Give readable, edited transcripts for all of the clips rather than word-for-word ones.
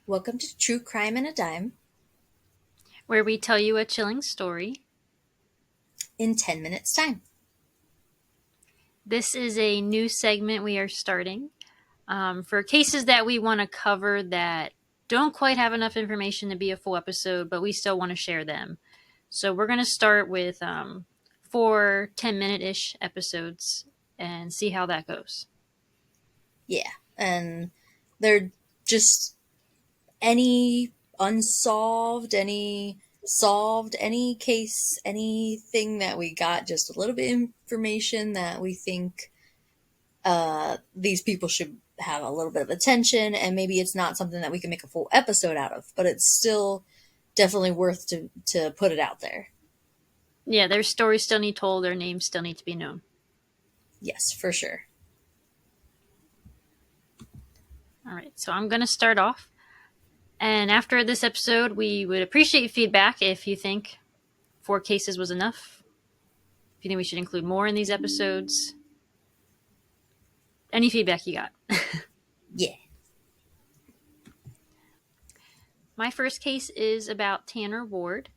Welcome to True Crime in a Dime where we tell you a chilling story. in 10 minutes time. This is a new segment we are starting for cases that we want to cover that don't quite have enough information to be a full episode, but we still want to share them. So we're going to start with 4 10-minute-ish episodes and see how that goes. Yeah, and they're just any unsolved, any solved, any case, anything that we got, just a little bit of information that we think these people should have a little bit of attention, and maybe it's not something that we can make a full episode out of, but it's still definitely worth to put it out there. Yeah, their stories still need told, their names still need to be known. Yes, for sure. All right, so I'm going to start off. And after this episode, we would appreciate feedback if you think 4 cases was enough. If you think we should include more in these episodes. Any feedback you got. Yeah. My first case is about Tanner Ward.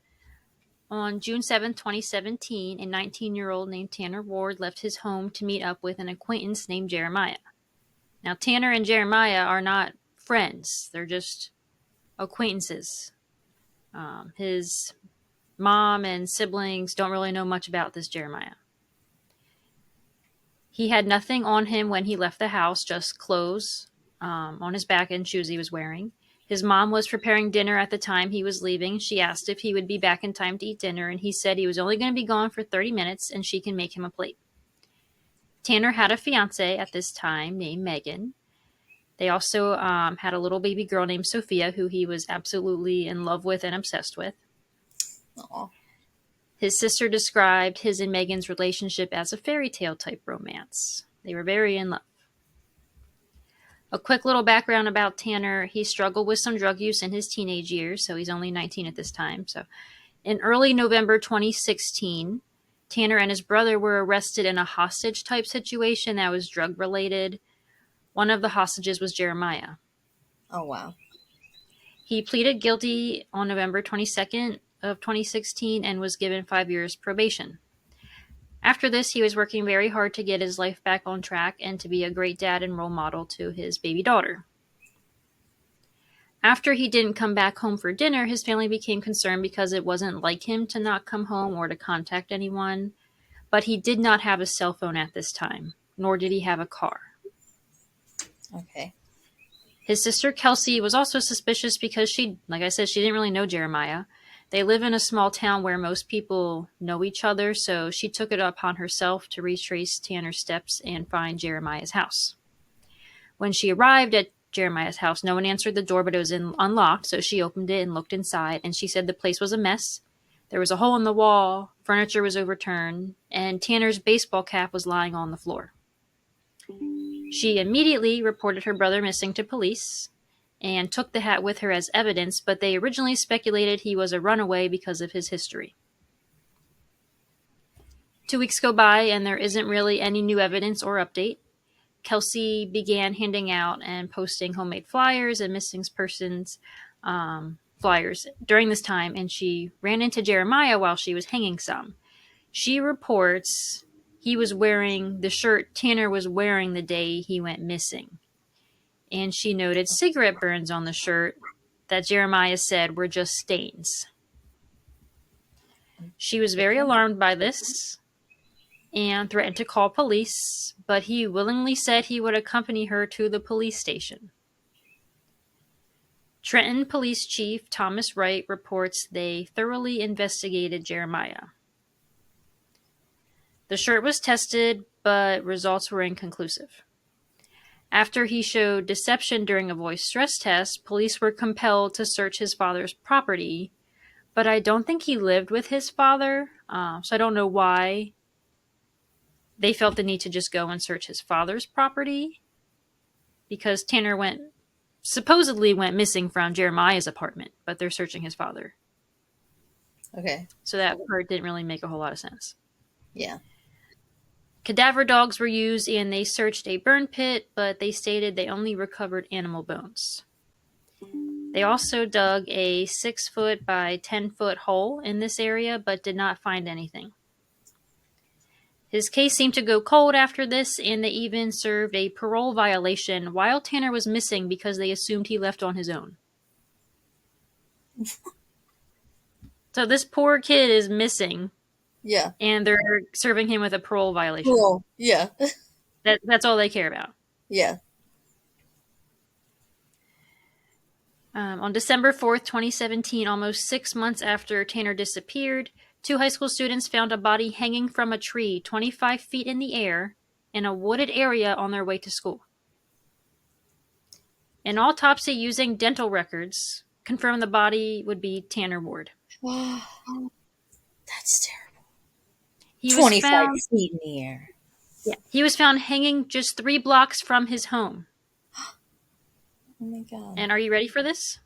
On June 7, 2017, a 19-year-old named Tanner Ward left his home to meet up with an acquaintance named Jeremiah. Now, Tanner and Jeremiah are not friends. They're just acquaintances. His mom and siblings don't really know much about this Jeremiah. He had nothing on him when he left the house, just clothes on his back and shoes he was wearing. His mom was preparing dinner at the time he was leaving. She asked if he would be back in time to eat dinner, and he said he was only going to be gone for 30 minutes and she can make him a plate. Tanner had a fiancée at this time named Megan. They also had a little baby girl named Sophia, who he was absolutely in love with and obsessed with. Aww. His sister described his and Megan's relationship as a fairy tale type romance. They were very in love. A quick little background about Tanner. He struggled with some drug use in his teenage years, so he's only 19 at this time. So, in early November 2016, Tanner and his brother were arrested in a hostage type situation that was drug related. One of the hostages was Jeremiah. Oh, wow. He pleaded guilty on November 22nd of 2016 and was given 5 years probation. After this, he was working very hard to get his life back on track and to be a great dad and role model to his baby daughter. After he didn't come back home for dinner, his family became concerned because it wasn't like him to not come home or to contact anyone. But he did not have a cell phone at this time, nor did he have a car. Okay. His sister Kelsey was also suspicious because she didn't really know Jeremiah. They live in a small town where most people know each other, so she took it upon herself to retrace Tanner's steps and find Jeremiah's house. When she arrived at Jeremiah's house, no one answered the door, but it was unlocked, so she opened it and looked inside, and she said the place was a mess. There was a hole in the wall, furniture was overturned, and Tanner's baseball cap was lying on the floor. She immediately reported her brother missing to police and took the hat with her as evidence, but they originally speculated he was a runaway because of his history. 2 weeks go by and there isn't really any new evidence or update. Kelsey began handing out and posting homemade flyers and missing persons flyers during this time, and she ran into Jeremiah while she was hanging some. She reports he was wearing the shirt Tanner was wearing the day he went missing. And she noted cigarette burns on the shirt that Jeremiah said were just stains. She was very alarmed by this and threatened to call police, but he willingly said he would accompany her to the police station. Trenton Police Chief Thomas Wright reports they thoroughly investigated Jeremiah. The shirt was tested, but results were inconclusive. After he showed deception during a voice stress test, police were compelled to search his father's property, but I don't think he lived with his father, so I don't know why they felt the need to just go and search his father's property, because Tanner supposedly went missing from Jeremiah's apartment, but they're searching his father. Okay. So that part didn't really make a whole lot of sense. Yeah. Cadaver dogs were used and they searched a burn pit, but they stated they only recovered animal bones. They also dug a 6-foot by 10-foot hole in this area, but did not find anything. His case seemed to go cold after this, and they even served a parole violation while Tanner was missing because they assumed he left on his own. So this poor kid is missing, Yeah. and they're serving him with a parole violation. Cool. Yeah. That's all they care about. Yeah. On December 4th, 2017, almost 6 months after Tanner disappeared, 2 high school students found a body hanging from a tree 25 feet in the air in a wooded area on their way to school. An autopsy using dental records confirmed the body would be Tanner Ward. That's terrible. He was 25 found feet in the air. Yeah. He was found hanging just 3 blocks from his home. Oh my God. And are you ready for this?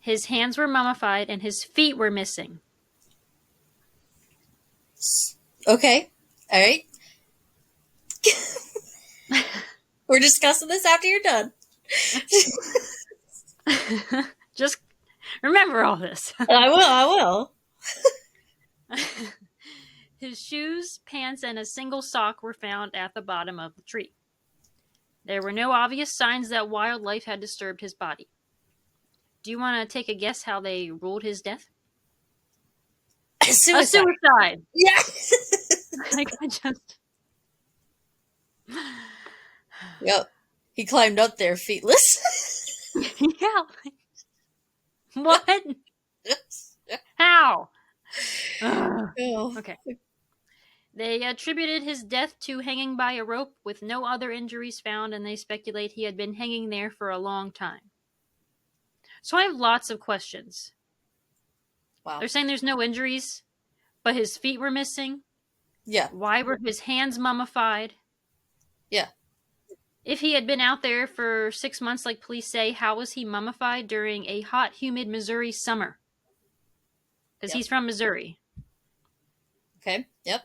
His hands were mummified and his feet were missing. Okay. All right. We're discussing this after you're done. Just remember all this. I will. His shoes, pants, and a single sock were found at the bottom of the tree. There were no obvious signs that wildlife had disturbed his body. Do you want to take a guess how they ruled his death? Suicide. A suicide. Yeah. Like, I just... Yep. He climbed up there feetless. Yeah. What? How? Oh. Okay. They attributed his death to hanging by a rope with no other injuries found, and they speculate he had been hanging there for a long time. So I have lots of questions. Wow. They're saying there's no injuries, but his feet were missing. Yeah. Why were his hands mummified? Yeah. If he had been out there for 6 months, like police say, how was he mummified during a hot, humid Missouri summer? Because he's from Missouri. Okay. Yep.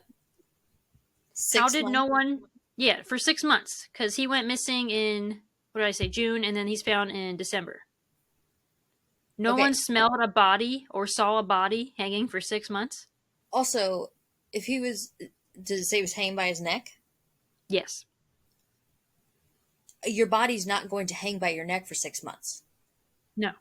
How did no one... Yeah, for 6 months. Because he went missing in, what did I say, June, and then he's found in December. No one smelled a body or saw a body hanging for 6 months? Also, if he was... Did it say he was hanging by his neck? Yes. Your body's not going to hang by your neck for 6 months. No.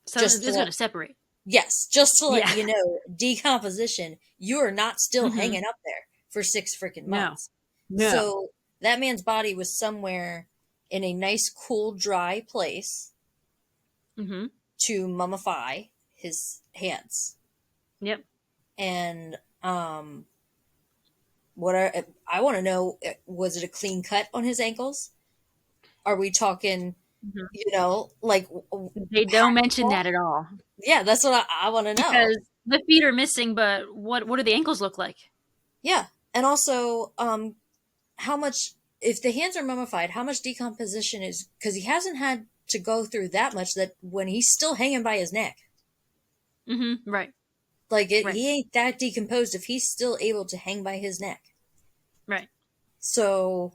So it's going to separate. Yes, just to let you know, decomposition, you are not still hanging up there for 6 freaking months. No. So that man's body was somewhere in a nice, cool, dry place to mummify his hands. Yep. And what I want to know, was it a clean cut on his ankles? Are we talking, like... They don't mention that at all. Yeah, that's what I want to know. Because the feet are missing, but what do the ankles look like? Yeah. And also, how much, if the hands are mummified, how much decomposition is, because he hasn't had to go through that much, that when he's still hanging by his neck. Right. Like, he ain't that decomposed if he's still able to hang by his neck. Right. So,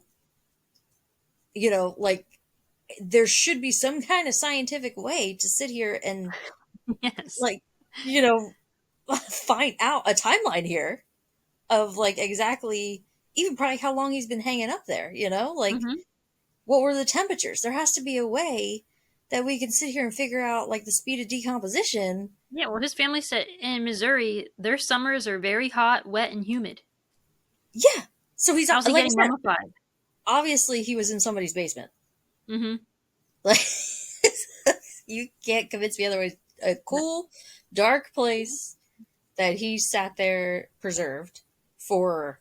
like, there should be some kind of scientific way to sit here and, like, find out a timeline here of, like, exactly, even probably how long he's been hanging up there, like, what were the temperatures? There has to be a way that we can sit here and figure out, like, the speed of decomposition. Yeah, well, his family said in Missouri, their summers are very hot, wet, and humid. Yeah. So he's... How's he getting mummified? Obviously, he was in somebody's basement. Like, you can't convince me otherwise. A cool, dark place that he sat there preserved for...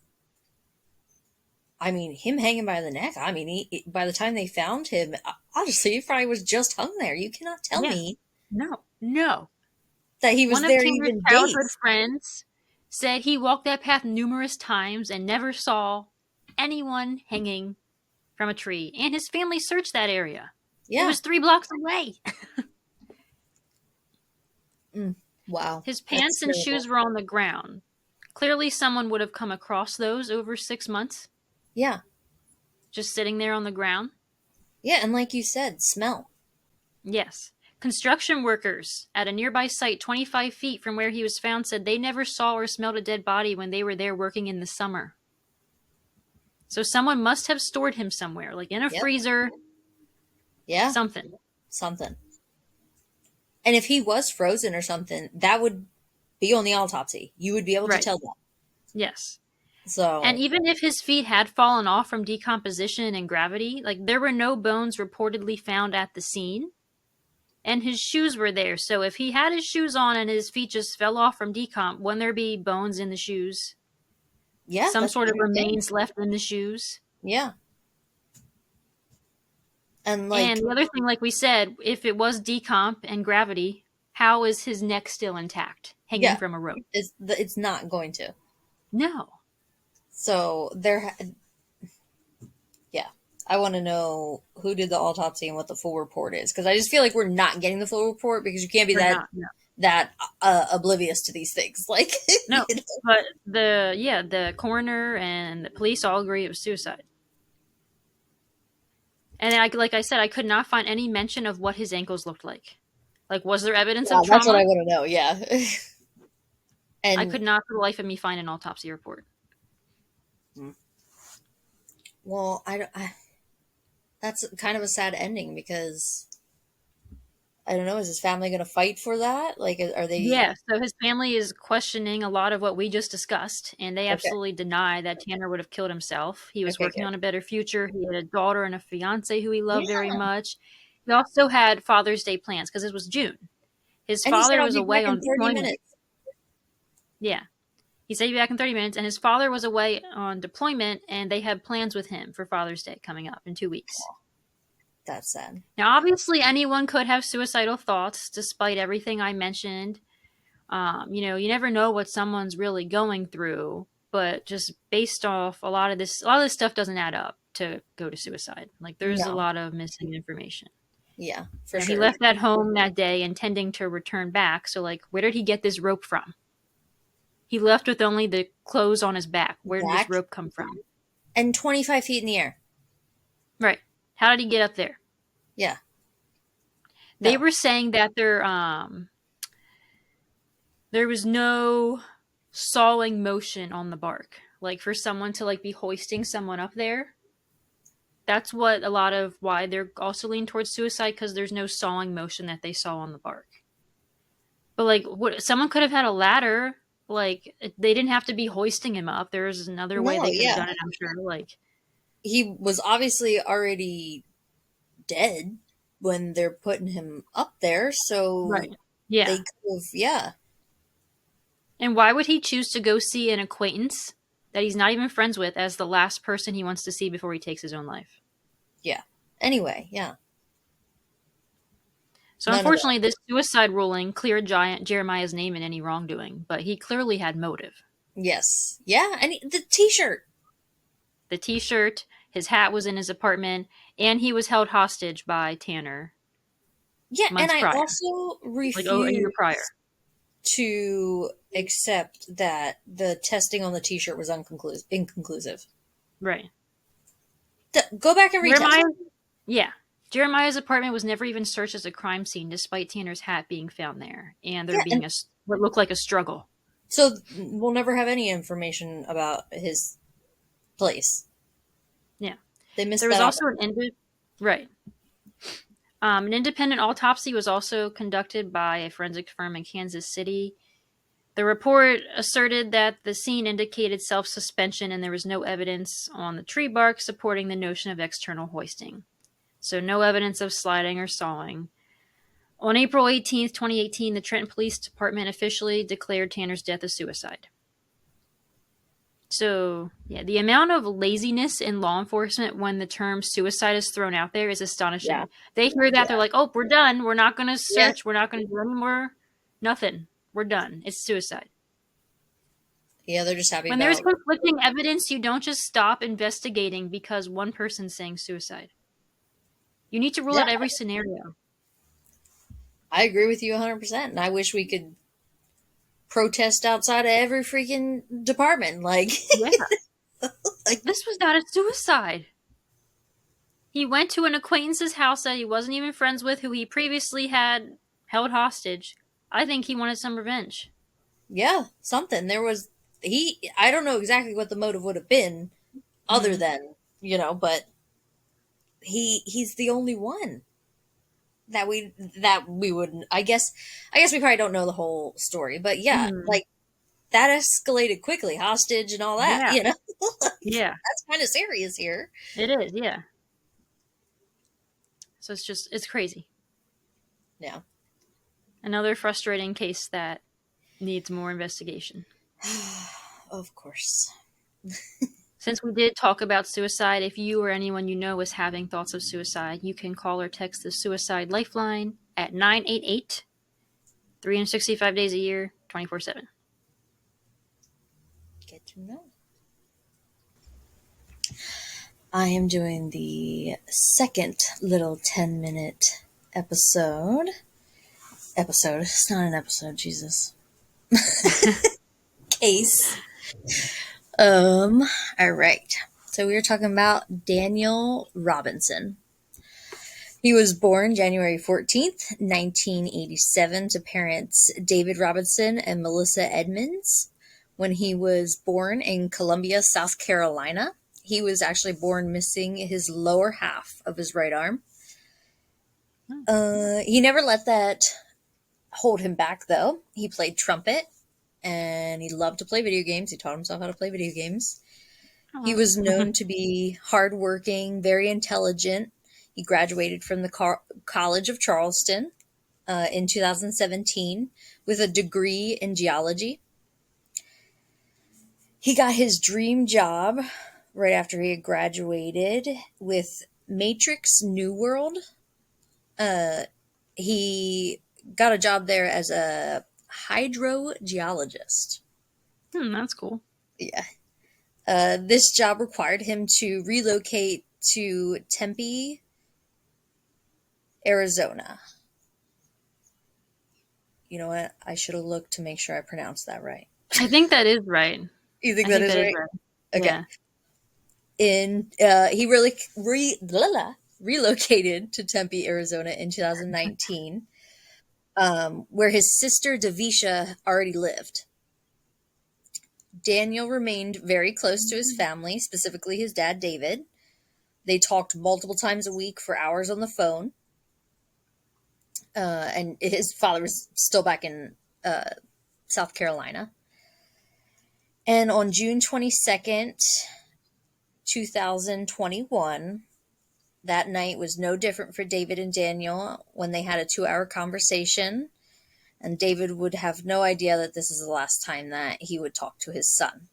I mean, him hanging by the neck. I mean, by the time they found him, honestly, he probably was just hung there. You cannot tell me. No. That he was there even days. One of Tanner's childhood friends said he walked that path numerous times and never saw anyone hanging from a tree. And his family searched that area. Yeah. It was 3 blocks away. Wow. His pants and shoes were on the ground. Clearly someone would have come across those over 6 months. Yeah. Just sitting there on the ground. Yeah, and like you said, smell. Yes. Construction workers at a nearby site 25 feet from where he was found said they never saw or smelled a dead body when they were there working in the summer. So someone must have stored him somewhere, like in a Yep. freezer, Yeah. something. Something. And if he was frozen or something, that would be on the autopsy. You would be able to Right. tell that. Yes. And So, even if his feet had fallen off from decomposition and gravity, like there were no bones reportedly found at the scene, and his shoes were there. So if he had his shoes on and his feet just fell off from decomp, wouldn't there be bones in the shoes? yeah, Some that's sort what of I'm saying. remains left in the shoes? Yeah. And And like, the other thing, like we said, if it was decomp and gravity, how is his neck still intact, hanging yeah, from a rope? it's not going to. No. So yeah, I want to know who did the autopsy and what the full report is, because I just feel like we're not getting the full report because you can't be We're not. No. that oblivious to these things. Like, No. you know? But the coroner and the police all agree it was suicide. And like I said, I could not find any mention of what his ankles looked like. Like, was there evidence Yeah, of that's what I trauma? want to know. Yeah, I and could not for the life of me find an autopsy report. well, that's kind of a sad ending because I don't know. Is his family going to fight for that? Like, are they Yeah, so his family is questioning a lot of what we just discussed, and they okay? absolutely deny that Tanner would have killed himself. He was Okay, working good. on a better future. He had a daughter and a fiance who he loved very Yeah, much. He also had Father's Day plans because it was June. His and he said father I'll was be back away in on 30 minutes. deployment. Yeah. He said he'd be back in 30 minutes, and his father was away on deployment, and they had plans with him for Father's Day coming up in 2 weeks. That's sad. Now, obviously, anyone could have suicidal thoughts, despite everything I mentioned. You never know what someone's really going through, but just based off a lot of this stuff doesn't add up to go to suicide. Like, there's a No, lot of missing information. yeah, for He sure. left that home that day intending to return back. So, like, where did he get this rope from? He left with only the clothes on his back. Where did this Back rope come from? and 25 feet in the air. Right. How did he get up there? Yeah, They no, were saying that there was no sawing motion on the bark. Like for someone to like be hoisting someone up there. That's what a lot of why they're also leaning towards suicide because there's no sawing motion that they saw on the bark. But like what someone could have had a ladder, like they didn't have to be hoisting him up. There's another way no, they could have yeah. done it, I'm sure. Like He was obviously already dead when they're putting him up there, right. so they Yeah. could have, yeah, And why would he choose to go see an acquaintance that he's not even friends with as the last person he wants to see before he takes his own life? yeah. Anyway, yeah, So none of that. unfortunately, this suicide ruling cleared Giant Jeremiah's name in any wrongdoing, but he clearly had motive. Yes, yeah, and the T-shirt. The T-shirt, his hat was in his apartment, and he was held hostage by Tanner Yeah, and months I prior, also like a year prior. refuse to accept that the testing on the T-shirt was inconclusive. Right. Go back and retest. Jeremiah, yeah. Jeremiah's apartment was never even searched as a crime scene, despite Tanner's hat being found there, and there Yeah, being and what looked like a struggle. so we'll never have any information about his place. Yeah. They missed There was that also opportunity. right. An independent autopsy was also conducted by a forensic firm in Kansas City. The report asserted that the scene indicated self suspension and there was no evidence on the tree bark supporting the notion of external hoisting. So, no evidence of sliding or sawing. On April 18th, 2018, the Trenton Police Department officially declared Tanner's death a suicide. So, yeah, the amount of laziness in law enforcement when the term suicide is thrown out there is Yeah, astonishing. They hear that, they're yeah, like, oh, we're done. We're not going to yeah, search. We're not going to do any more. Nothing. We're done. It's suicide. yeah. They're just happy When there's about. conflicting evidence, you don't just stop investigating because one person's saying suicide. You need to rule Yeah, out every scenario. I agree with you 100%. And I wish we could protest outside of every freaking department. Like, Yeah. like This was not a suicide. He went to an acquaintance's house that he wasn't even friends with, who he previously had held hostage. I think he wanted some revenge. Yeah, something. There was I don't know exactly what the motive would have been other Mm-hmm. than, but he's the only one that we wouldn't. I guess we probably don't know the whole story, but yeah, Mm-hmm. like that escalated quickly, hostage and all that, Yeah. like Yeah. that's kind of serious here. It is. Yeah. So it's crazy. Yeah. Another frustrating case that needs more investigation. Of course. Since we did talk about suicide, if you or anyone you know is having thoughts of suicide, you can call or text the Suicide Lifeline at 988 365 days a year, 24/7. Get to know. I am doing the second little 10-minute episode. Episode. It's not an episode, Jesus. Case. Um, all right. So we were talking about Daniel Robinson. He was born January 14th, 1987, to parents David Robinson and Melissa Edmonds. When he was born in Columbia, South Carolina, he was actually born missing his lower half of his right arm. He never let that hold him back, though. He played trumpet and he loved to play video games. He taught himself how to play video games. He Oh. was known to be hardworking, very intelligent. He graduated from the College of Charleston in 2017 with a degree in geology. He got his dream job right after he had graduated with Matrix New World. He got a job there as a hydrogeologist. That's cool. Yeah. This job required him to relocate to Tempe, Arizona. You know what? I should have looked to make sure I pronounced that right. I think that is right. You think I that think is that is right? right. Okay. Yeah. He really relocated to Tempe, Arizona in 2019, where his sister Davisha already lived. Daniel remained very close to his family, specifically his dad, David. They talked multiple times a week for hours on the phone. And his father was still back in uh, South Carolina. And on June 22nd, 2021, that night was no different for David and Daniel when they had a 2-hour conversation. And David would have no idea that this is the last time that he would talk to his son.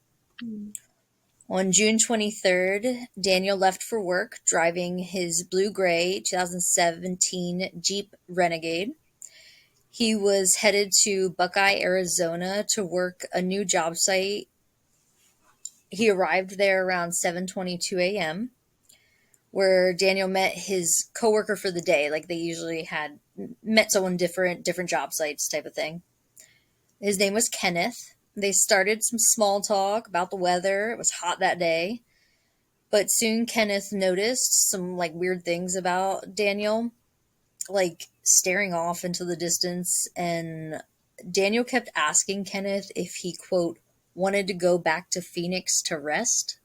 On June 23rd, Daniel left for work driving his blue gray 2017 Jeep Renegade. He was headed to Buckeye, Arizona to work a new job site. He arrived there around 7:22 a.m., where Daniel met his coworker for the day. Like they usually had met someone different job sites type of thing. His name was Kenneth. They started some small talk about the weather. It was hot that day. But soon Kenneth noticed some like weird things about Daniel, like staring off into the distance, and Daniel kept asking Kenneth if he quote wanted to go back to Phoenix to rest.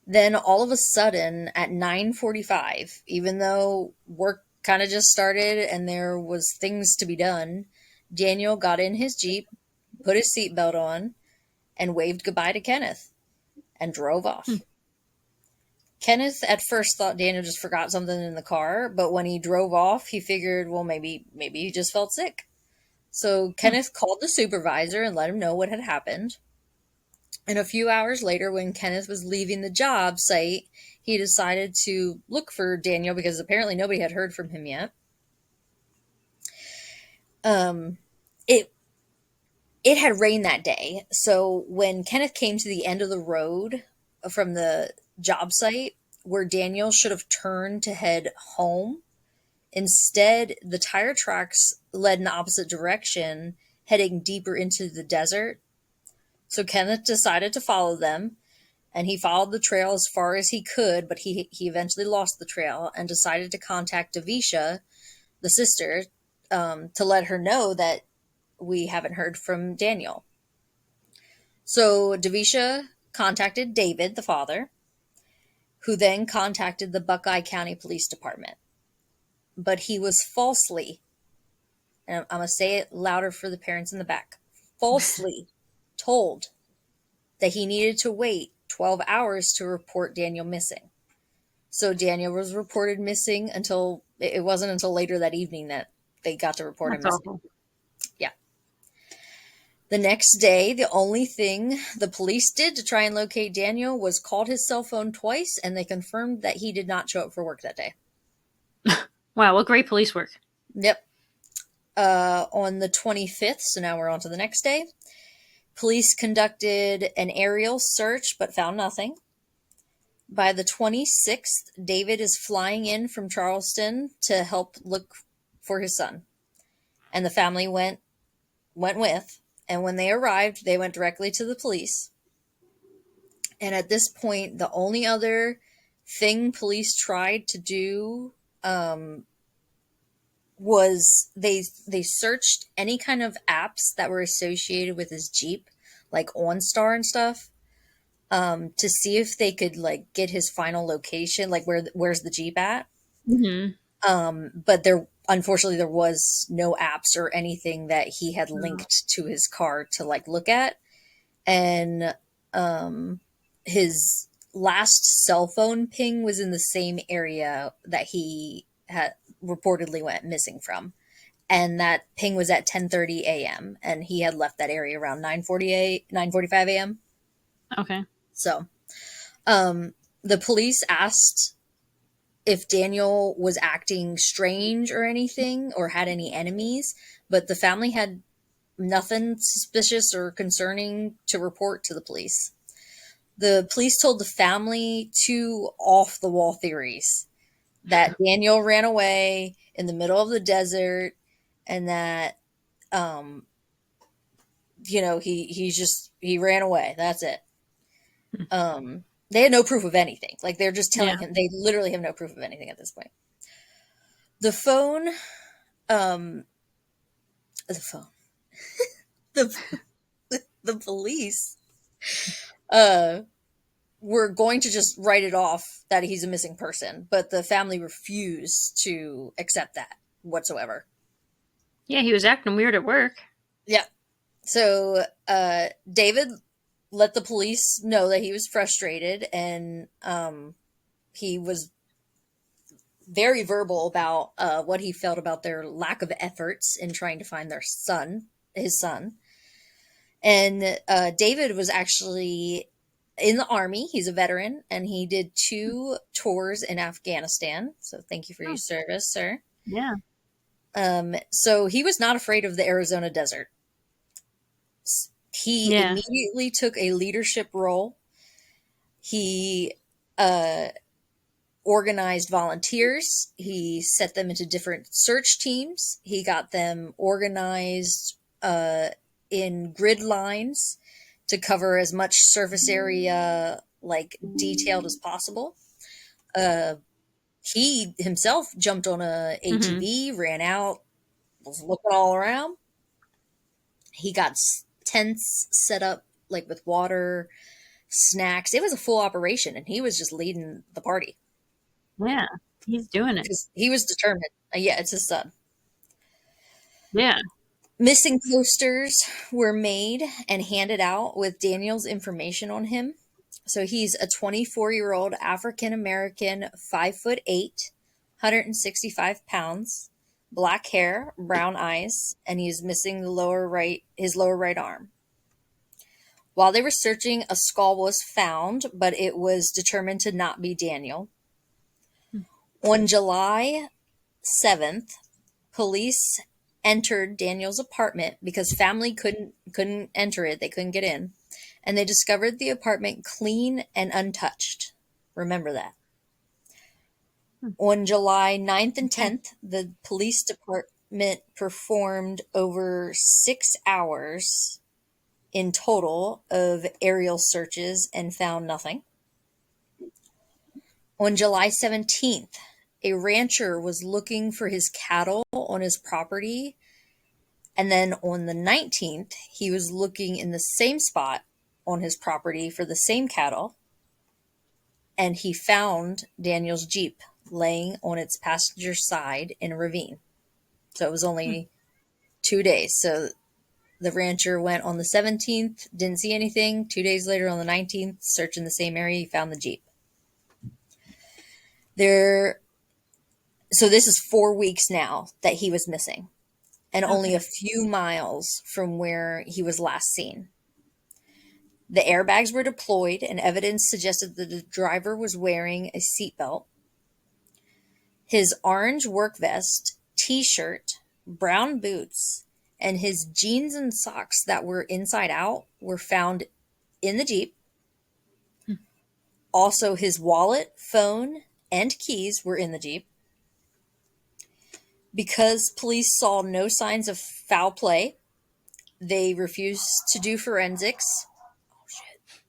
Then all of a sudden at 9:45, even though work kind of just started and there was things to be done, Daniel got in his Jeep, put his seatbelt on, and waved goodbye to Kenneth and drove off. Kenneth at first thought Daniel just forgot something in the car, but when he drove off, he figured, well, maybe he just felt sick. So Kenneth called the supervisor and let him know what had happened. And a few hours later, when Kenneth was leaving the job site, he decided to look for Daniel because apparently nobody had heard from him yet. Um, it it had rained that day, so when Kenneth came to the end of the road from the job site where Daniel should have turned to head home, instead the tire tracks led in the opposite direction, heading deeper into the desert. So Kenneth decided to follow them, and he followed the trail as far as he could, but he eventually lost the trail and decided to contact Davisha, the sister, to let her know that we haven't heard from Daniel. So Davisha contacted David, the father, who then contacted the Buckeye County Police Department. But he was falsely, and I'm going to say it louder for the parents in the back, falsely told that he needed to wait 12 hours to report Daniel missing. So Daniel was reported missing until it wasn't until later that evening that they got to report him That's missing. awful. Yeah. The next day, the only thing the police did to try and locate Daniel was called his cell phone twice, and they confirmed that he did not show up for work that day. Wow, what great police work. Yep. On the 25th, so now we're on to the next day, police conducted an aerial search but found nothing. By the 26th, David is flying in from Charleston to help look for his son. And the family went with. And when they arrived, they went directly to the police. And at this point, the only other thing police tried to do was they searched any kind of apps that were associated with his Jeep, like OnStar and stuff, to see if they could like get his final location, like where's the Jeep at. Mm-hmm. But there, unfortunately, there was no apps or anything that he had linked to his car to like look at. And his last cell phone ping was in the same area that he had reportedly went missing from, and that ping was at 10:30 a.m. and he had left that area around 9:45 a.m. Okay. So the police asked if Daniel was acting strange or anything or had any enemies, but the family had nothing suspicious or concerning to report to the police. The police told the family two off the wall theories that Daniel ran away in the middle of the desert, and that he ran away. That's it. They had no proof of anything. Like they're just Yeah. telling him, they literally have no proof of anything at this point. The phone, um, the phone, the the police, uh, were going to just write it off that he's a missing person, but the family refused to accept that whatsoever. Yeah, he was acting weird at work. Yeah. So David let the police know that he was frustrated, and he was very verbal about what he felt about their lack of efforts in trying to find his son. And David was actually in the army. He's a veteran, and he did 2 tours in Afghanistan. So thank you for your Oh, service, sir. yeah. So he was not afraid of the Arizona desert. He Yeah. immediately took a leadership role. He uh, organized volunteers. He set them into different search teams. He got them organized in grid lines to cover as much surface area, like detailed as possible. Uh, he himself jumped on a Mm-hmm. ATV, ran out, was looking all around. He got tents set up like with water, snacks. It was a full operation, and he was just leading the party Yeah. He's doing it. because he was determined. Yeah, it's his son. Yeah. Missing posters were made and handed out with Daniel's information on him. So he's a 24-year-old African American, 5'8", 165 pounds, black hair, brown eyes, and he's missing his lower right arm. While they were searching, a skull was found, but it was determined to not be Daniel. On July 7th, police entered Daniel's apartment because family couldn't enter it. They couldn't get in. And they discovered the apartment clean and untouched. Remember that. On July 9th and Okay. 10th, the police department performed over 6 hours in total of aerial searches and found nothing. On July 17th, a rancher was looking for his cattle on his property. And then on the 19th, he was looking in the same spot on his property for the same cattle. And he found Daniel's Jeep laying on its passenger side in a ravine. So it was only 2 days. So the rancher went on the 17th, didn't see anything. 2 days later, on the 19th, searching the same area, he found the Jeep. So this is 4 weeks now that he was missing, and only Okay. a few miles from where he was last seen. The airbags were deployed, and evidence suggested that the driver was wearing a seatbelt. His orange work vest, t-shirt, brown boots, and his jeans and socks that were inside out were found in the Jeep. Also, his wallet, phone, and keys were in the Jeep. Because police saw no signs of foul play, they refused to do forensics. Oh, shit.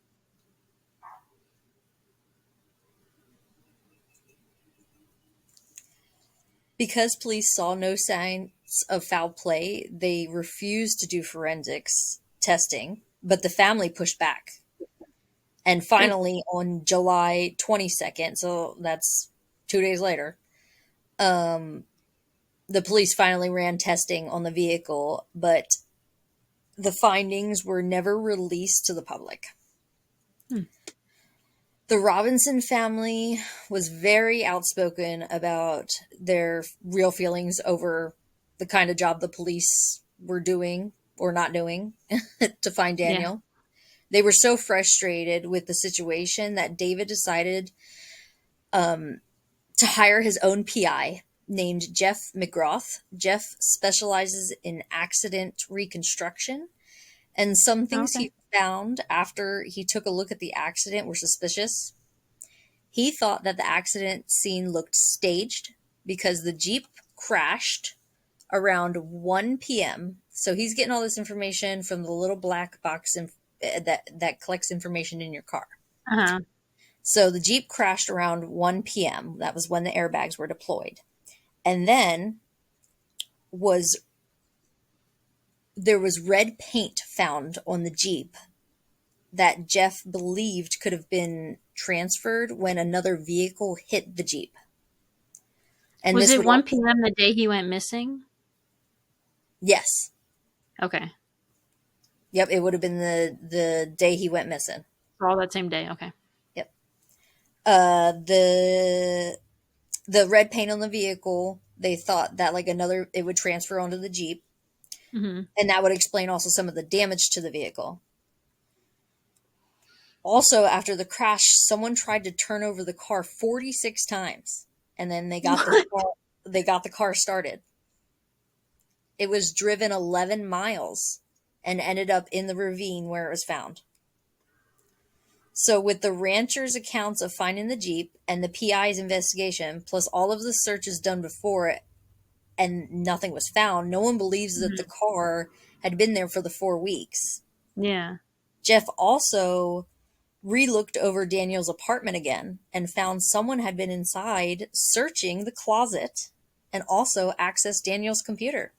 Because police saw no signs of foul play, they refused to do forensics testing, but the family pushed back. And Good. finally, on July 22nd, so that's 2 days later, um, the police finally ran testing on the vehicle, but the findings were never released to the public. Hmm. The Robinson family was very outspoken about their real feelings over the kind of job the police were doing or not doing to find Yeah. Daniel. They were so frustrated with the situation that David decided to hire his own PI named Jeff McGrath. Jeff specializes in accident reconstruction, and some things Okay. he found after he took a look at the accident were suspicious. He thought that the accident scene looked staged because the Jeep crashed around 1 p.m. So he's getting all this information from the little black box that collects information in your car. Uh-huh. So the Jeep crashed around 1 p.m. That was when the airbags were deployed. And then was there was red paint found on the Jeep that Jeff believed could have been transferred when another vehicle hit the Jeep. And Was this it would 1 also, p.m. the day he went missing? yes. Okay. Yep, it would have been the day he went missing. All that same day. Okay. Yep. Uh the the red paint on the vehicle, they thought that like another it would transfer onto the Jeep, Mm-hmm. and that would explain also some of the damage to the vehicle. Also, after the crash, someone tried to turn over the car 46 times, and then What? they got the car started. It was driven 11 miles and ended up in the ravine where it was found. So, with the rancher's accounts of finding the Jeep and the PI's investigation, plus all of the searches done before it, and nothing was found, no one believes that the Mhm. car had been there for the 4 weeks. Yeah. Jeff also re-looked over Daniel's apartment again and found someone had been inside searching the closet and also accessed Daniel's computer.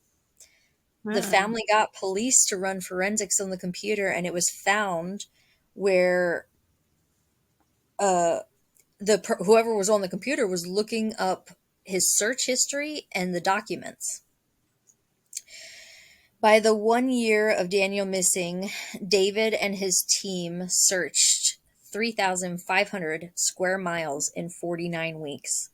The Really? family got police to run forensics on the computer, and it was found where uh, whoever was on the computer was looking up his search history and the documents. By the 1 year of Daniel missing, David and his team searched 3,500 square miles in 49 weeks.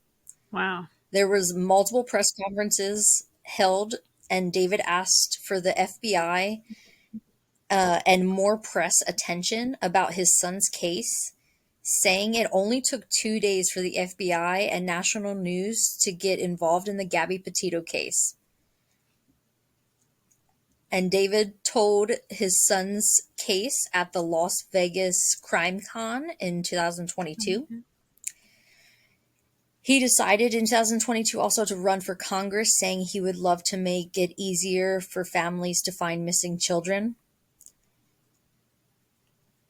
Wow. There was multiple press conferences held, and David asked for the FBI and more press attention about his son's case, saying it only took 2 days for the FBI and national news to get involved in the Gabby Petito case. And David told his son's case at the Las Vegas Crime Con in 2022. He decided in 2022 also to run for Congress, saying he would love to make it easier for families to find missing children.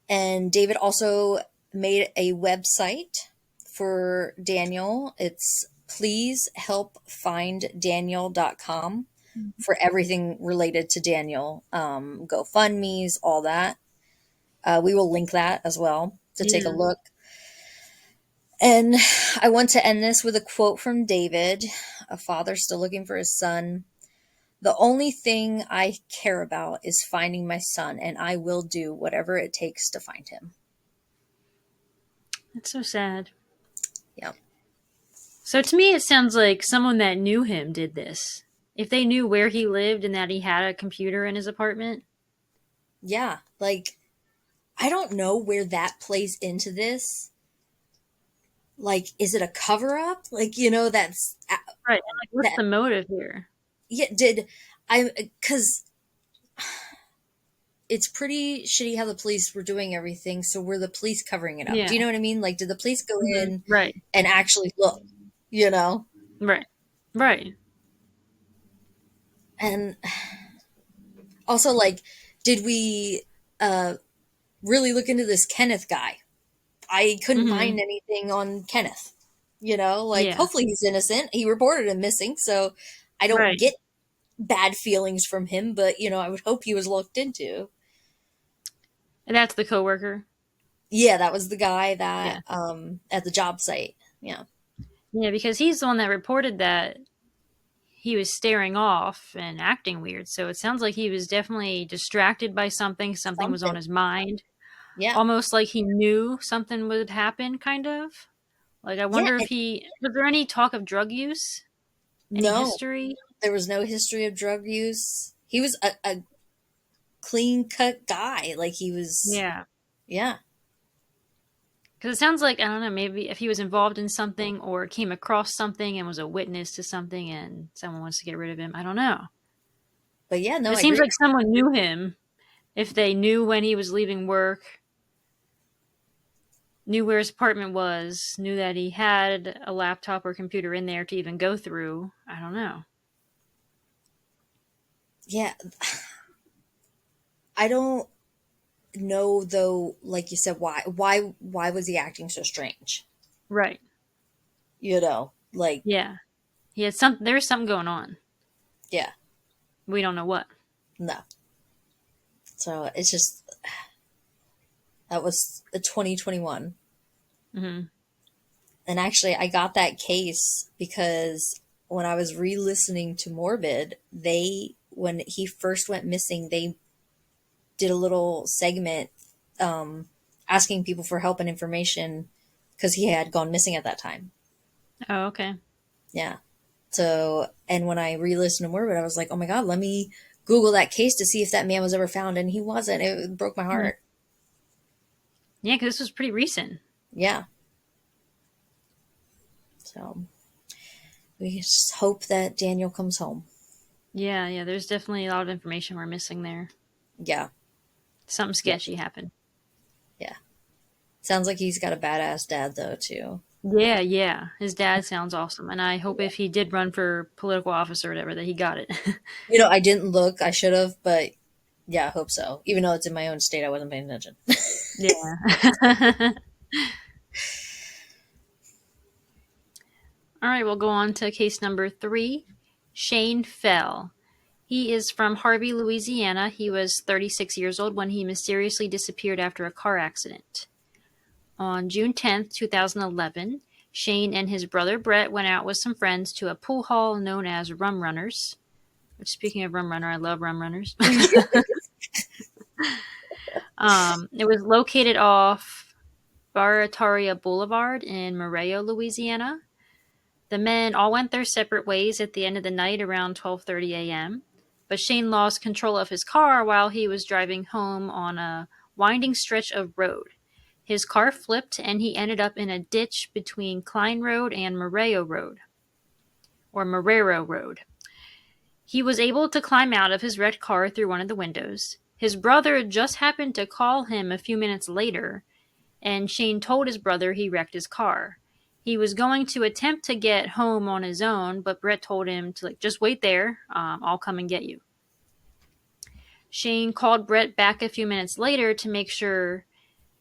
And David also made a website for Daniel. It's pleasehelpfinddaniel.com for everything related to Daniel, GoFundMe's, all that. We will link that as well to take a Yeah. look. And I want to end this with a quote from David, a father still looking for his son. The only thing I care about is finding my son, and I will do whatever it takes to find him. That's so sad. Yeah. So to me, it sounds like someone that knew him did this. If they knew where he lived and that he had a computer in his apartment. Yeah. Like, I don't know where that plays into this. Like, is it a cover up? Like, that's Right. And like, what's that. the motive here? Yeah. Did I, because it's pretty shitty how the police were doing everything. So were the police covering it up? Do Yeah. you know what I mean? Like, did the police go in Right. and actually look, you know? Right. Right. And also, like, did we uh, really look into this Kenneth guy? I couldn't Mm-hmm. find anything on Kenneth. Like, Yeah. hopefully he's innocent. He reported him missing, so I don't Right. get bad feelings from him, but, I would hope he was looked into. And that's the coworker. Yeah, that was the guy that, Yeah. at the job site. Yeah. Yeah, because he's the one that reported that he was staring off and acting weird. So it sounds like he was definitely distracted by something. Something was on Something. his mind. Yeah. Almost like he knew something would happen, kind of. Like, I Yeah. wonder if And he. Was there any talk of drug use? Any no, history? there was no history of drug use. He was a clean cut guy. Like, he was, Yeah. yeah. Because it sounds like, I don't know, maybe if he was involved in something or came across something and was a witness to something and someone wants to get rid of him. I don't know. But yeah, no, But it I seems agree. like someone knew him. If they knew when he was leaving work, knew where his apartment was, knew that he had a laptop or computer in there to even go through. I don't know. Yeah. I don't know though, like you said, why was he acting so strange? Right. Like, Yeah. There's something going on. yeah, We don't know what. no. So it's just that was the 2021. Hmm. And actually I got that case because when I was re-listening to Morbid, when he first went missing, they did a little segment um asking people for help and information because he had gone missing at that time. Oh, okay. Yeah. So, and when I re-listened to more of it, I was like, oh my God, let me Google that case to see if that man was ever found. And he wasn't. It broke my Mhm. heart. Yeah, because this was pretty recent. Yeah. So we just hope that Daniel comes home. Yeah, yeah. There's definitely a lot of information we're missing there. Yeah. Something Yeah. sketchy happened. Yeah. Sounds like he's got a badass dad, though, too. Yeah, yeah. His dad sounds awesome, and I hope if he did run for political office or whatever that he got it. I didn't look. I should have, but yeah, I hope so. Even though it's in my own state, I wasn't paying attention. Yeah. All right, we'll go on to case number 3. Shane Fell. He is from Harvey, Louisiana. He was 36 years old when he mysteriously disappeared after a car accident. On June 10th, 2011, Shane and his brother Brett went out with some friends to a pool hall known as Rum Runners. Which, speaking of Rum Runner, I love Rum Runners. It was located off Barataria Boulevard in Moreau, Louisiana. The men all went their separate ways at the end of the night around 12:30 a.m. But Shane lost control of his car while he was driving home on a winding stretch of road. His car flipped and he ended up in a ditch between Klein Road and Moreau Road, or Marrero Road. He was able to climb out of his red car through one of the windows. His brother just happened to call him a few minutes later, and Shane told his brother he wrecked his car. He was going to attempt to get home on his own, but Brett told him to just wait there. I'll come and get you. Shane called Brett back a few minutes later to make sure.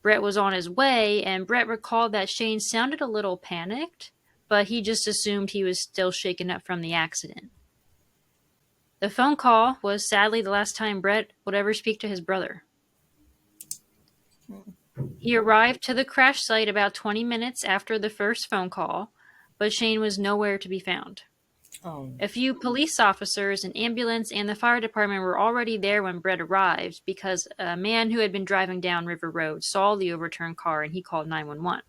Brett was on his way, and Brett recalled that Shane sounded a little panicked, but he just assumed he was still shaken up from the accident. The phone call was sadly the last time Brett would ever speak to his brother. He arrived to the crash site about 20 minutes after the first phone call, but Shane was nowhere to be found. Oh, A few police officers, an ambulance, and the fire department were already there when Brett arrived because a man who had been driving down River Road saw the overturned car and he called 911.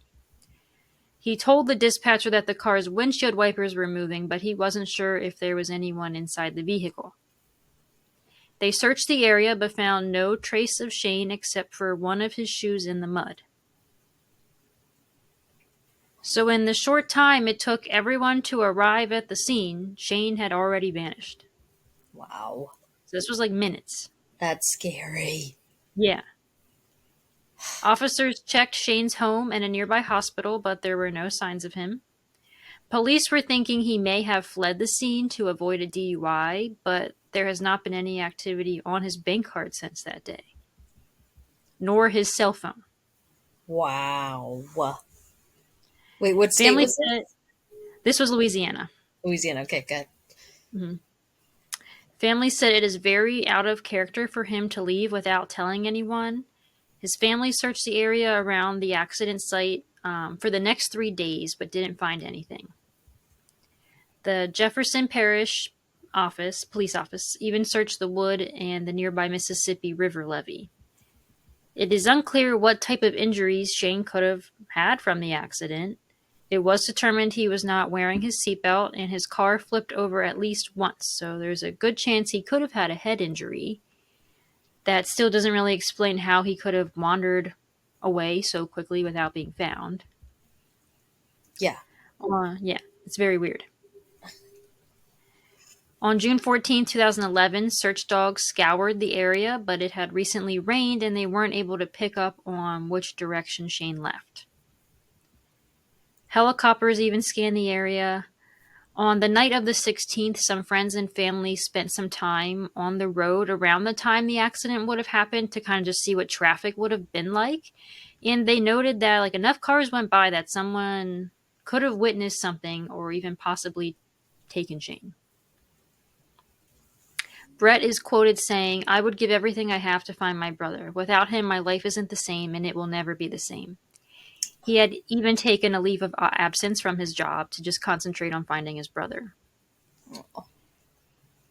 He told the dispatcher that the car's windshield wipers were moving, but he wasn't sure if there was anyone inside the vehicle. They searched the area but found no trace of Shane except for one of his shoes in the mud. So, in the short time it took everyone to arrive at the scene, Shane had already vanished. wow. So, this was like minutes. That's scary. Yeah. Officers checked Shane's home and a nearby hospital, but there were no signs of him. Police were thinking he may have fled the scene to avoid a DUI, but there has not been any activity on his bank card since that day, nor his cell phone. Wow. Wait, what state Family was said this? this was Louisiana. Louisiana. Okay, good. Mhm. Family said it is very out of character for him to leave without telling anyone. His family searched the area around the accident site for the next 3 days, but didn't find anything. The Jefferson Parish police office, even searched the wood and the nearby Mississippi River levee. It is unclear what type of injuries Shane could have had from the accident. It was determined he was not wearing his seatbelt and his car flipped over at least once, so there's a good chance he could have had a head injury. That still doesn't really explain how he could have wandered away so quickly without being found. Yeah. Yeah, it's very weird. On June 14, 2011, search dogs scoured the area, but it had recently rained and they weren't able to pick up on which direction Shane left. Helicopters even scanned the area. On the night of the 16th, some friends and family spent some time on the road around the time the accident would have happened to kind of just see what traffic would have been like. And they noted that like enough cars went by that someone could have witnessed something or even possibly taken Shane. Brett is quoted saying, "I would give everything I have to find my brother. Without him, my life isn't the same and it will never be the same." He had even taken a leave of absence from his job to just concentrate on finding his brother.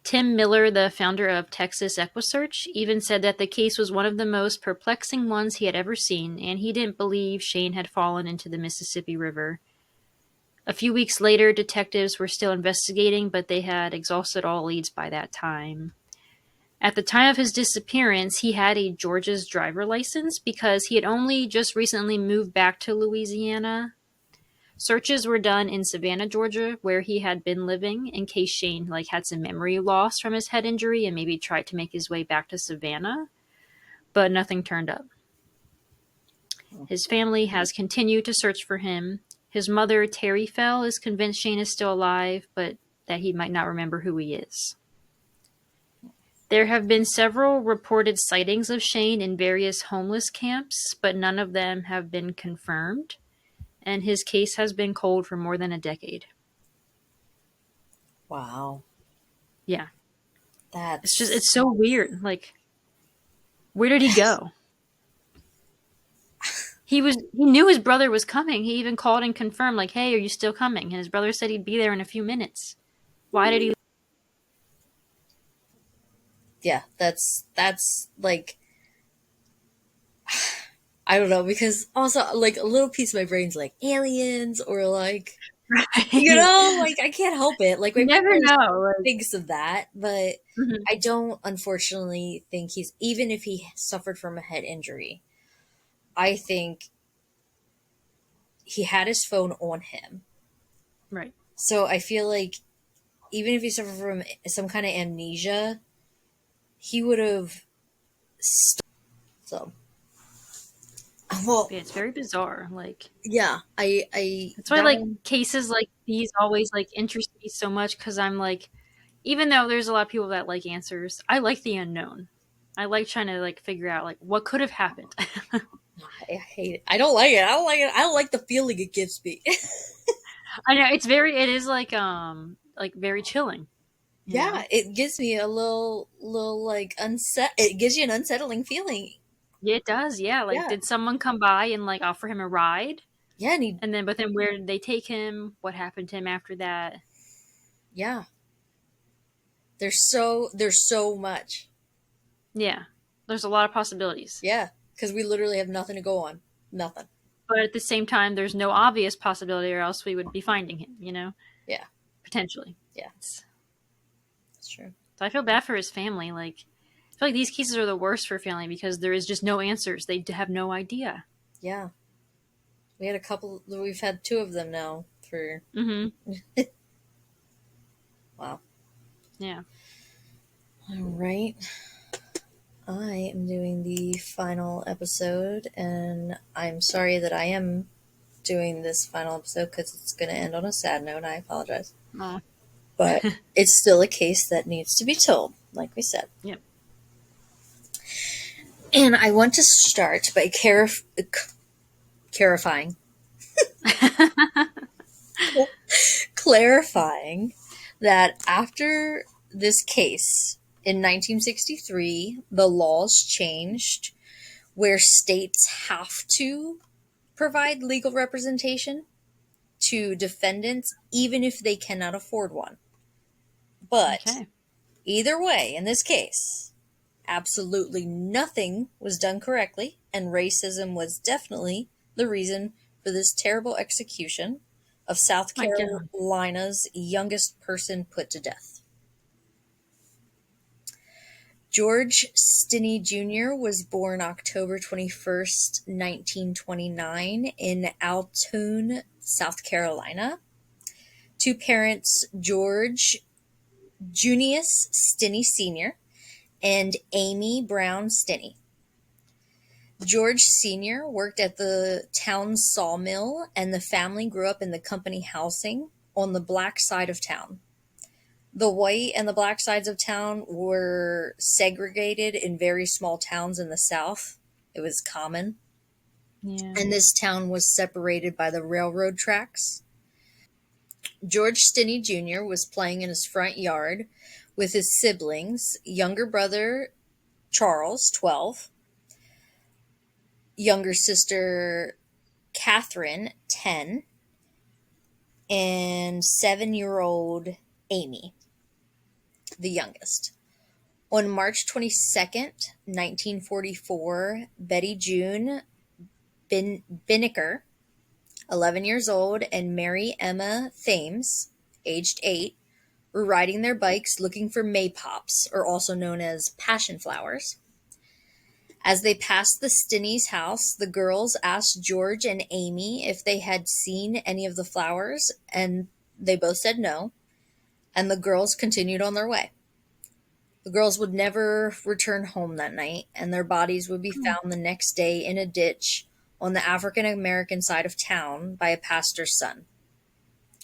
Tim Miller, the founder of Texas EquiSearch, even said that the case was one of the most perplexing ones he had ever seen, and he didn't believe Shane had fallen into the Mississippi River. A few weeks later, detectives were still investigating, but they had exhausted all leads by that time. At the time of his disappearance, he had a Georgia's driver license because he had only just recently moved back to Louisiana. Searches were done in Savannah, Georgia, where he had been living, in case Shane had some memory loss from his head injury and maybe tried to make his way back to Savannah, but nothing turned up. His family has continued to search for him. His mother, Terry Fell, is convinced Shane is still alive, but that he might not remember who he is. There have been several reported sightings of Shane in various homeless camps, but none of them have been confirmed, and his case has been cold for more than a decade. Wow. Yeah. That's It's so weird. Like, where did he go? He knew his brother was coming. He even called and confirmed, like, "Hey, are you still coming?" And his brother said he'd be there in a few minutes. Why did he? yeah, that's like I don't know, because also like a little piece of my brain's like aliens or like Right. like I can't help it. Like my You never brain know. Like, thinks of that, but mhm. I don't unfortunately think he's even if he suffered from a head injury. I think he had his phone on him. Right. So I feel like even if he suffered from some kind of amnesia, he would have so well Yeah, it's very bizarre. Like, yeah, I that's why that like one cases like these always like interest me so much because I'm like, even though there's a lot of people that like answers, I like the unknown. I like trying to like figure out like what could have happened. I hate it. I don't like it. I don't like it. I don't like the feeling it gives me. I know it is like very chilling, you Yeah, know. it gives me a little like it gives you an unsettling feeling. Yeah, it does. Yeah, like Yeah. did someone come by and like offer him a ride? Yeah, and he And then, but then where did they take him? What happened to him after that? yeah. There's so much. Yeah, there's a lot of possibilities. Yeah, cuz we literally have nothing to go on. Nothing. But at the same time, there's no obvious possibility, or else we would be finding him, you know, Yeah. potentially. Yeah. It's, That's true. so I feel bad for his family. Like, I feel like these cases are the worst for family because there is just no answers. They have no idea. Yeah. We've had two of them now for Mm-hmm. wow. Yeah. All right. I am doing the final episode, and I'm sorry that I am doing this final episode because it's going to end on a sad note. I apologize. Oh. But it's still a case that needs to be told, like we said. Yep. And I want to start by clarifying, clarifying that after this case in 1963, the laws changed where states have to provide legal representation to defendants even if they cannot afford one. But Okay. either way, in this case, absolutely nothing was done correctly, and racism was definitely the reason for this terrible execution of South My God. Carolina's youngest person put to death. George Stinney Jr. was born October 21st, 1929, in Altoona, South Carolina, to parents George Junius Stinney Sr. and Amy Brown Stinney. George Sr. worked at the town sawmill, and the family grew up in the company housing on the black side of town. The white and the black sides of town were segregated in very small towns in the South. It was common. Yeah. And this town was separated by the railroad tracks. George Stinney Jr. was playing in his front yard with his siblings, younger brother Charles, 12, younger sister Catherine, 10, and 7-year-old Amy, the youngest. On March 22nd, 1944, Betty June Binnicker, 11 years old, and Mary Emma Thames, aged 8, were riding their bikes looking for maypops, or also known as passion flowers. As they passed the Stinney's house, the girls asked George and Amy if they had seen any of the flowers, and they both said no, and the girls continued on their way. The girls would never return home that night, and their bodies would be found the next day in a ditch on the African American side of town by a pastor's son.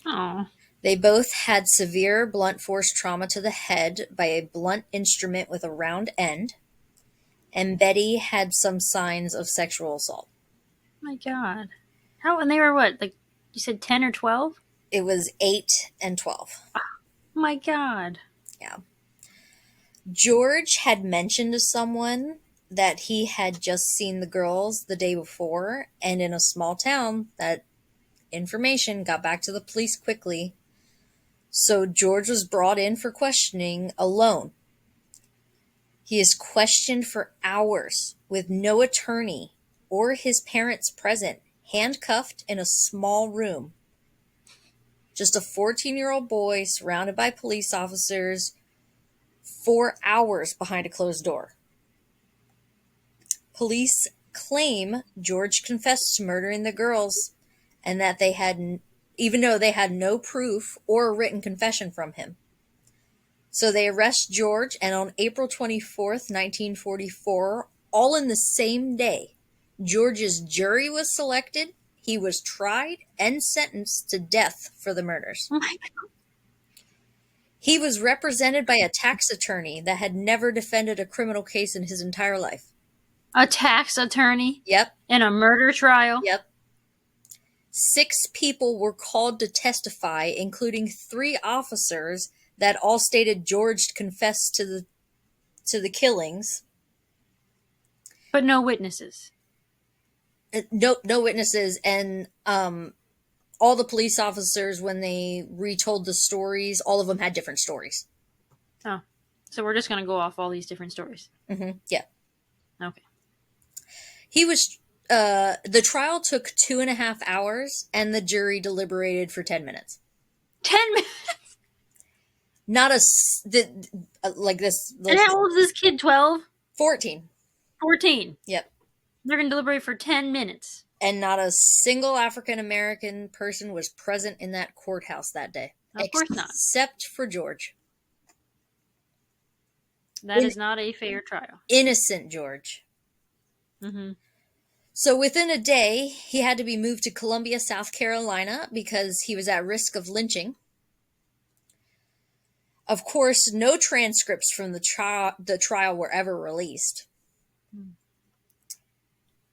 Oh. They both had severe blunt force trauma to the head by a blunt instrument with a round end, and Betty had some signs of sexual assault. My God. How? And they were what? Like you said, 10 or 12? It was 8 and 12. My God. Yeah. George had mentioned to someone that he had just seen the girls the day before, and in a small town, that information got back to the police quickly. So George was brought in for questioning alone. He is questioned for hours with no attorney or his parents present, handcuffed in a small room. Just a 14-year-old boy surrounded by police officers, 4 hours behind a closed door. Police claim George confessed to murdering the girls, and that they had, even though they had no proof or a written confession from him. So they arrest George, and on April 24th, 1944, all in the same day, George's jury was selected. He was tried and sentenced to death for the murders. Oh my God. He was represented by a tax attorney that had never defended a criminal case in his entire life. A tax attorney Yep, in a murder trial. yep. 6 people were called to testify, including 3 officers that all stated George confessed to the killings. But no witnesses. Nope, no witnesses, and all the police officers, when they retold the stories, all of them had different stories. Oh. So we're just going to go off all these different stories. Yeah, Okay. he was. The trial took 2.5 hours, and the jury deliberated for 10 minutes. 10 minutes? Not like this. And how old is this kid? 12? 14. 14. Yep. They're going to deliberate for 10 minutes. And not a single African American person was present in that courthouse that day, Of course not. except for George. That is not a fair trial. Innocent George. Mm-hmm. So within a day, he had to be moved to Columbia, South Carolina, because he was at risk of lynching. Of course, no transcripts from the trial were ever released.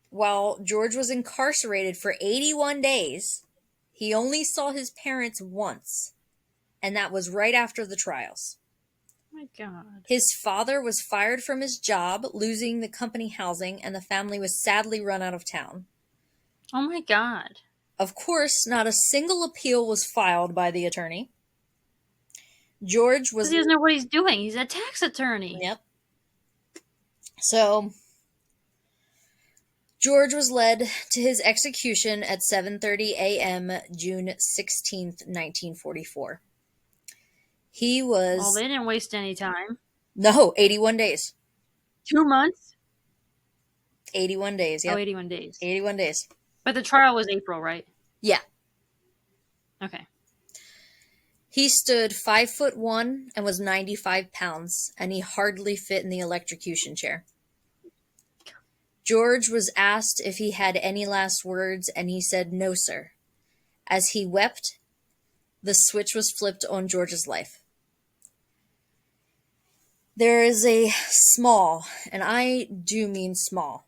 While George was incarcerated for 81 days, he only saw his parents once, and that was right after the trials. Oh my God. His father was fired from his job, losing the company housing, and the family was sadly run out of town. Oh my God. Of course, not a single appeal was filed by the attorney. George Because was. he doesn't know what he's doing. He's a tax attorney. Yep. So George was led to his execution at 7:30 a.m. June 16th, 1944. He Well, was they didn't waste any time. no 81 days. 2 months? 81 days. Oh, Yep. 81 days. 81 days. But the trial was April, right? Yeah. Okay. He stood 5'1" and was 95 pounds, and he hardly fit in the electrocution chair. George was asked if he had any last words, and he said, "No, sir." As he wept, the switch was flipped on George's life. There is a small, and I do mean small,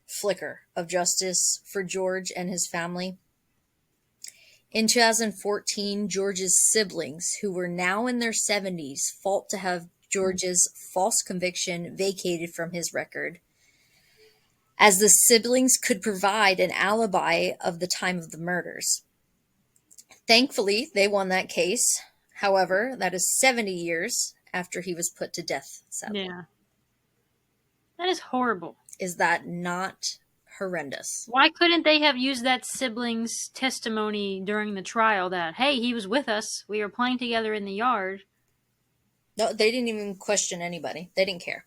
flicker of justice for George and his family. In 2014, George's siblings, who were now in their 70s, fought to have George's false conviction vacated from his record, as the siblings could provide an alibi of the time of the murders. Thankfully, they won that case. However, that is 70 years after he was put to death, sadly. Yeah. That is horrible. Is that not horrendous? Why couldn't they have used that sibling's testimony during the trial that, hey, he was with us, we were playing together in the yard? No, they didn't even question anybody. They didn't care.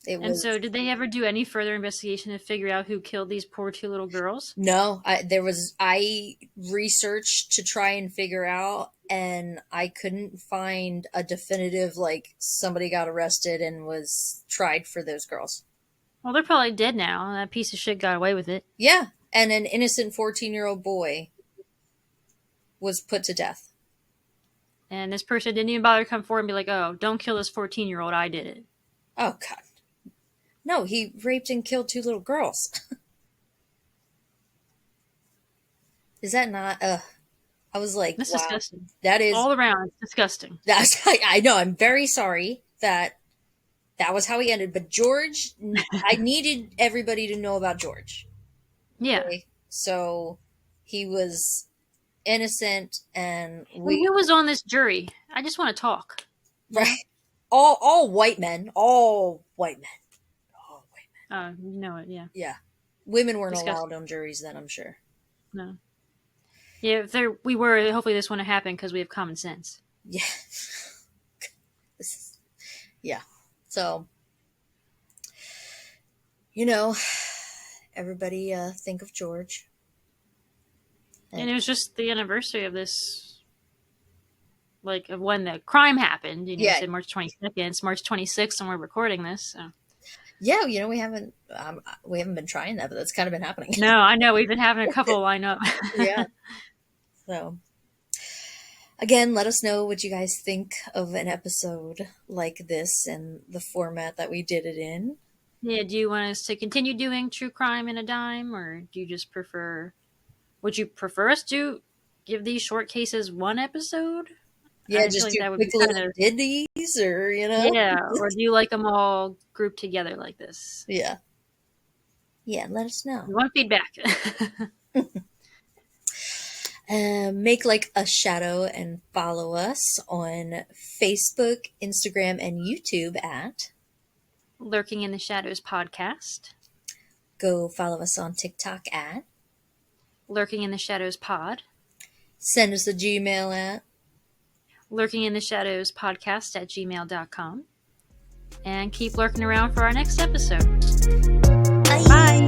And so did they ever do any further investigation to figure out who killed these poor 2 little girls? No. I researched to try and figure out, and I couldn't find a definitive, like, somebody got arrested and was tried for those girls. Well, they're probably dead now. That piece of shit got away with it. Yeah, and an innocent 14-year-old boy was put to death. And this person didn't even bother to come forward and be like, oh, don't kill this 14-year-old, I did it. Oh, God. No, he raped and killed 2 little girls. Is that not? I was like, That's wow. disgusting. That is all around. It's disgusting. I know. I'm very sorry that was how he ended. But George, I needed everybody to know about George. Yeah. Okay? So he was innocent, and who was on this jury? I just want to talk. Right. All white men. All white men. All white men. You know it, yeah. Yeah. Women weren't Disgusting. allowed on juries then, I'm sure. No. Yeah, if we were, hopefully this wouldn't happen because we have common sense. Yeah. Yeah. So, everybody think of George. And it was just the anniversary of this, like, of when the crime happened. You said March 22nd. It's March 26th, and we're recording this. So. Yeah, we haven't been trying that, but that's kind of been happening. No, I know. We've been having a couple line up. Yeah. So, again, let us know what you guys think of an episode like this and the format that we did it in. Yeah, do you want us to continue doing true crime in a dime, or do you just prefer? Would you prefer us to give these short cases one episode? Yeah, I feel just like do that would quick be kind little of ditties, or yeah. Or do you like them all grouped together like this? yeah, yeah. Let us We know. want feedback. Make like a shadow and follow us on Facebook, Instagram, and YouTube at. Lurking in the Shadows podcast. Go follow us on TikTok at. Lurking in the Shadows pod. Send us a Gmail at. Lurking in the Shadows podcast at gmail.com. And keep lurking around for our next episode. Bye. Bye.